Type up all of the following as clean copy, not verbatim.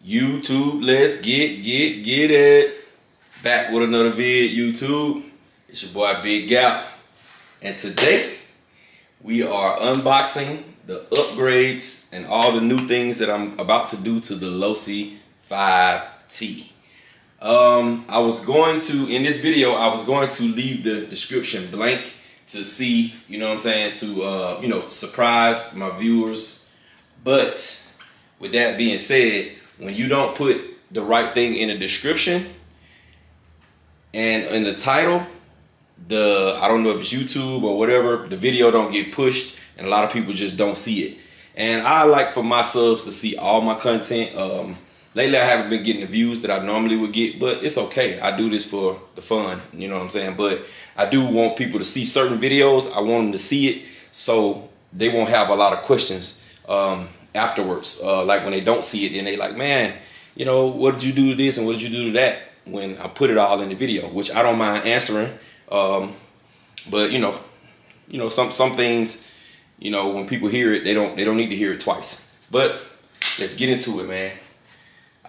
YouTube, let's get it. Back with another vid, YouTube. It's your boy Big Gap. And today, we are unboxing the upgrades and all the new things that I'm about to do to the Losi 5T. I was going to, in this video, I was going to leave the description blank to see, you know what I'm saying, to, surprise my viewers. But with that being said, when you don't put the right thing in the description and in the title, I don't know if it's YouTube or whatever, the video don't get pushed and a lot of people just don't see it. And I like for my subs to see all my content. Lately I haven't been getting the views that I normally would get, but it's okay. I do this for the fun, you know what I'm saying? But I do want people to see certain videos. I want them to see it so they won't have a lot of questions afterwards. Like when they don't see it, then they like, man, what did you do to this and what did you do to that? When I put it all in the video, which I don't mind answering. But some things, when people hear it, they don't need to hear it twice. But let's get into it, man.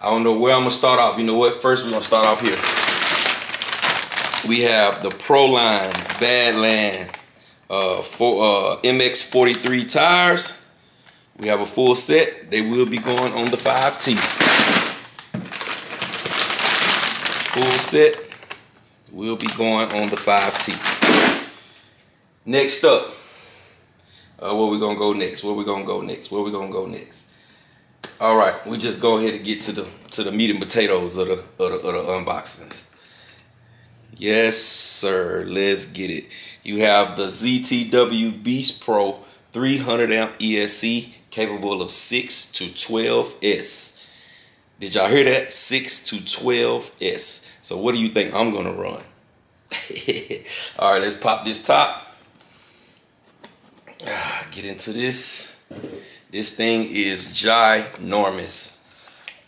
I don't know where I'm gonna start off. You know what? First, we're gonna start off here. We have the Proline Badland MX43 tires. We have a full set. They will be going on the 5T. Full set will be going on the 5T. Next up, where we gonna go next? Where we gonna go next? Where we gonna go next? All right, we just go ahead and get to the meat and potatoes of the unboxings. Yes, sir. Let's get it. You have the ZTW Beast Pro 300 amp ESC, capable of 6 to 12S. Did y'all hear that? 6 to 12S. So what do you think I'm gonna run? All right, let's pop this top. Get into this. This thing is ginormous.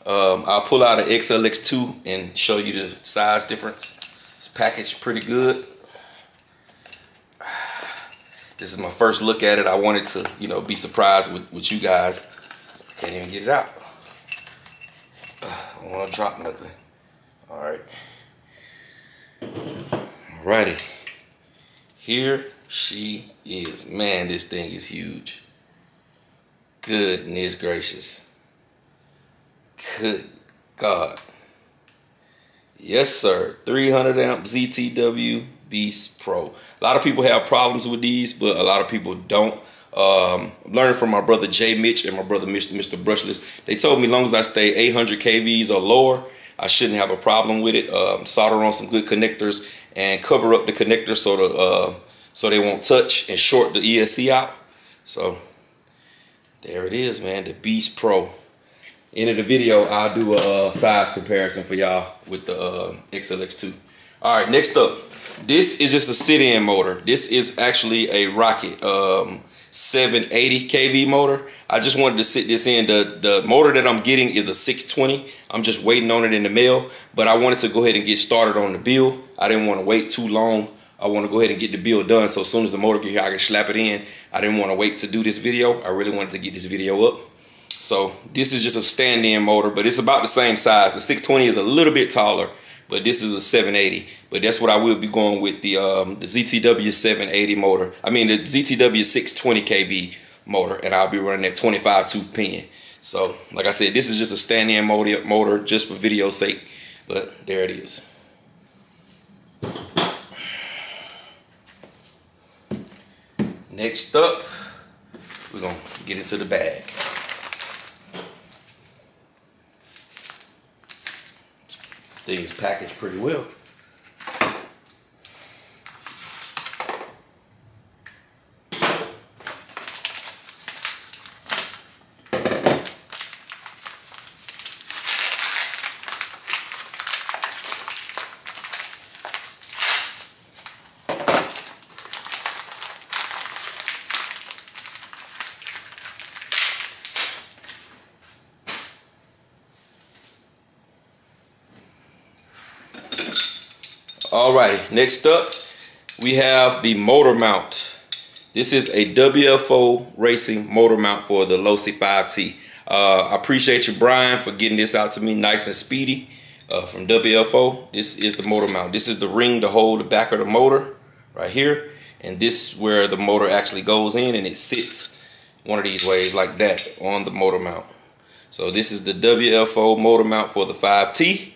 I'll pull out an XLX2 and show you the size difference. It's packaged pretty good. This is my first look at it. I wanted to, be surprised with you guys. Can't even get it out. I don't want to drop nothing. All right. Alrighty. Here she is. Man, this thing is huge. Goodness gracious. Good God. Yes, sir. 300 amp ZTW Beast Pro. A lot of people have problems with these, but a lot of people don't. I'm learning from my brother J Mitch and my brother Mr. Brushless. They told me as long as I stay 800 kVs or lower, I shouldn't have a problem with it. Solder on some good connectors and cover up the connectors so they won't touch and short the ESC out. So there it is, man, the Beast Pro. End of the video, I'll do a size comparison for y'all with the XLX2. All right, next up, this is just a sit-in motor. This is actually a Rocket 780 kV motor. I just wanted to sit this in. The motor that I'm getting is a 620. I'm just waiting on it in the mail, but I wanted to go ahead and get started on the build. I didn't want to wait too long. I want to go ahead and get the build done, so as soon as the motor get here, I can slap it in. I didn't want to wait to do this video. I really wanted to get this video up. So this is just a stand-in motor, but it's about the same size. The 620 is a little bit taller, but this is a 780. But that's what I will be going with, the ZTW 780 motor. I mean the ZTW 620 kV motor, and I'll be running that 25 tooth pin. So like I said, this is just a stand-in motor just for video sake. But there it is. Next up, we're gonna get into the bag. Things packaged pretty well. Alrighty, next up we have the motor mount. This is a WFO Racing motor mount for the Losi 5T. I appreciate you, Brian, for getting this out to me nice and speedy from WFO. This is the motor mount. This is the ring to hold the back of the motor right here. And this is where the motor actually goes in, and it sits one of these ways like that on the motor mount. So this is the WFO motor mount for the 5T.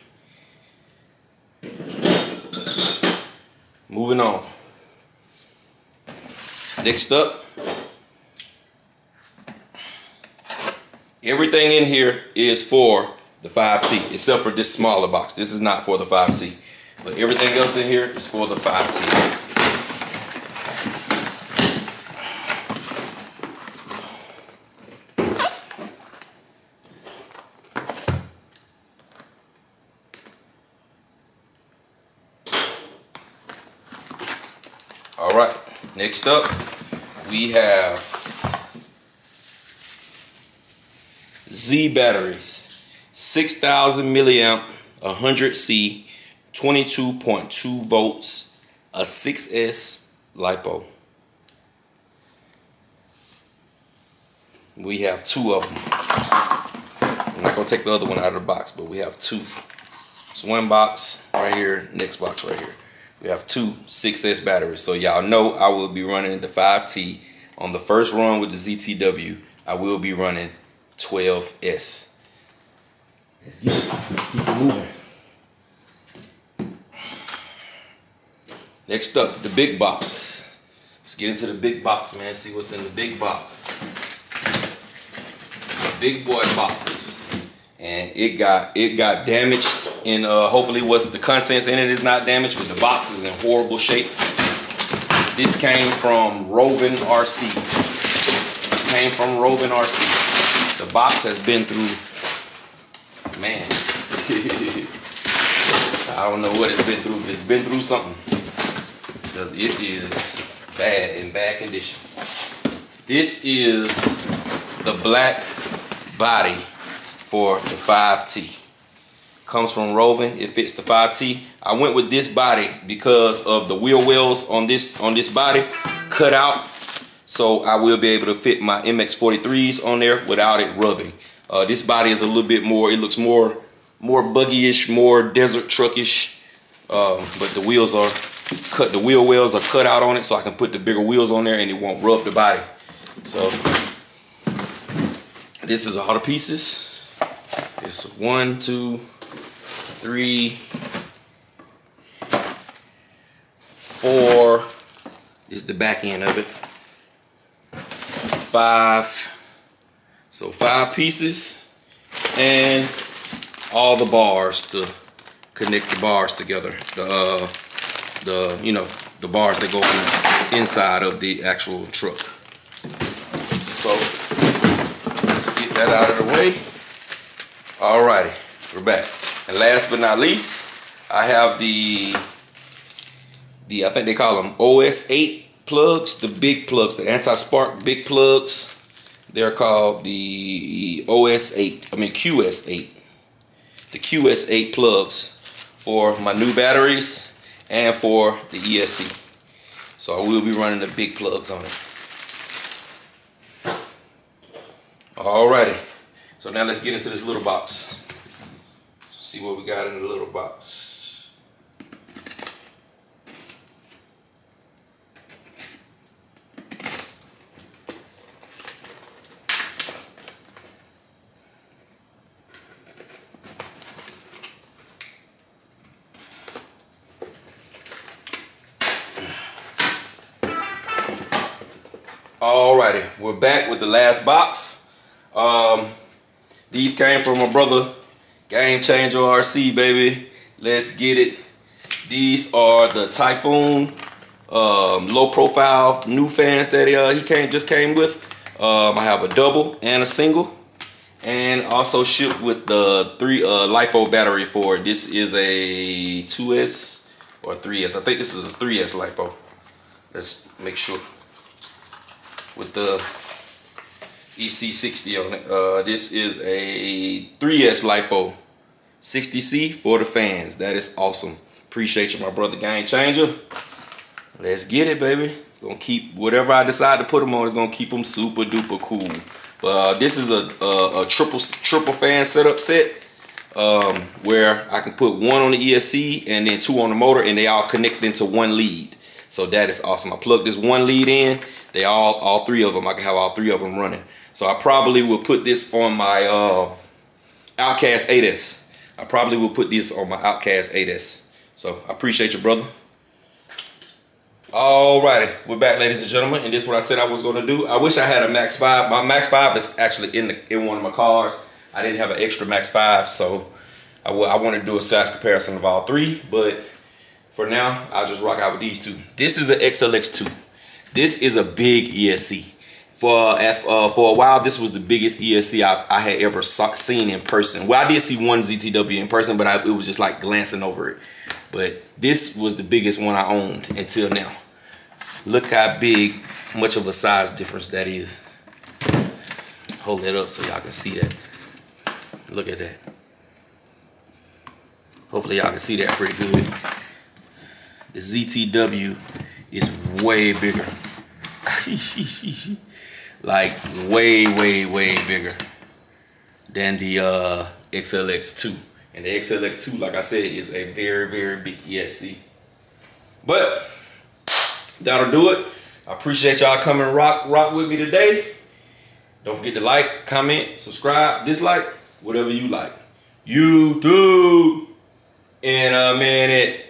Moving on. Next up, everything in here is for the 5T, except for this smaller box. This is not for the 5T, but everything else in here is for the 5T. All right, next up, we have Z batteries, 6,000 milliamp, 100C, 22.2 volts, a 6S LiPo. We have two of them. I'm not gonna take the other one out of the box, but we have two. It's one box right here, next box right here. We have two 6S batteries. So y'all know I will be running the 5T. On the first run with the ZTW, I will be running 12S. Let's get it. Let's keep it moving. Next up, the big box. Let's get into the big box, man. See what's in the big box. The big boy box. And it got damaged, and hopefully what's the contents in it is not damaged, but the box is in horrible shape. This came from Roving RC. Came from Roving RC. The box has been through, man. I don't know what it's been through, but it's been through something, because it is in bad condition. This is the black body for the 5T. Comes from Roving. It fits the 5T. I went with this body because of the wheel wells on this body cut out, so I will be able to fit my MX-43s on there without it rubbing. This body is a little bit more, it looks more buggy-ish, more desert truckish, but the wheels are cut, the wheel wells are cut out on it, so I can put the bigger wheels on there and it won't rub the body. So this is all the pieces. It's 1, 2, 3, 4. This is the back end of it. 5. So 5 pieces, and all the bars to connect the bars together. The bars that go from the inside of the actual truck. So let's get that out of the way. Alrighty, we're back. And last but not least, I have the I think they call them OS8 plugs, the big plugs, the anti-spark big plugs. They're called the QS8. The QS8 plugs for my new batteries and for the ESC. So I will be running the big plugs on it. Alrighty. So now let's get into this little box. See what we got in the little box. Alrighty, we're back with the last box. These came from my brother, Game Changer RC, baby. Let's get it. These are the Typhoon low profile new fans that he just came with. I have a double and a single, and also shipped with the 3 LiPo battery for it. This is a 2S or 3S. I think this is a 3S LiPo. Let's make sure. With the EC60 on it. This is a 3S LiPo 60C for the fans. That is awesome. Appreciate you, my brother Game Changer. Let's get it, baby. It's gonna keep whatever I decide to put them on. It's gonna keep them super duper cool. This is a triple fan setup set where I can put one on the ESC and then two on the motor, and they all connect into one lead. So that is awesome. I plugged this one lead in. They all three of them. I can have all three of them running. So I probably will put this on my Outcast 8S. I probably will put this on my Outcast 8S. So I appreciate you, brother. Alrighty, we're back, ladies and gentlemen, and this is what I said I was going to do. I wish I had a Max 5. My Max 5 is actually in one of my cars. I didn't have an extra Max 5, so I want to do a size comparison of all three, but for now, I'll just rock out with these two. This is an XLX2. This is a big ESC. For a while, this was the biggest ESC I had ever seen in person. Well, I did see one ZTW in person, but it was just like glancing over it. But this was the biggest one I owned until now. Look how much of a size difference that is. Hold that up so y'all can see that. Look at that. Hopefully y'all can see that pretty good. The ZTW is way bigger. Like way bigger than the XLX2. And the XLX2, like I said, is a very big ESC. But that'll do it. I appreciate y'all coming rock with me today. Don't forget to like, comment, subscribe, dislike, whatever you like. YouTube in a minute.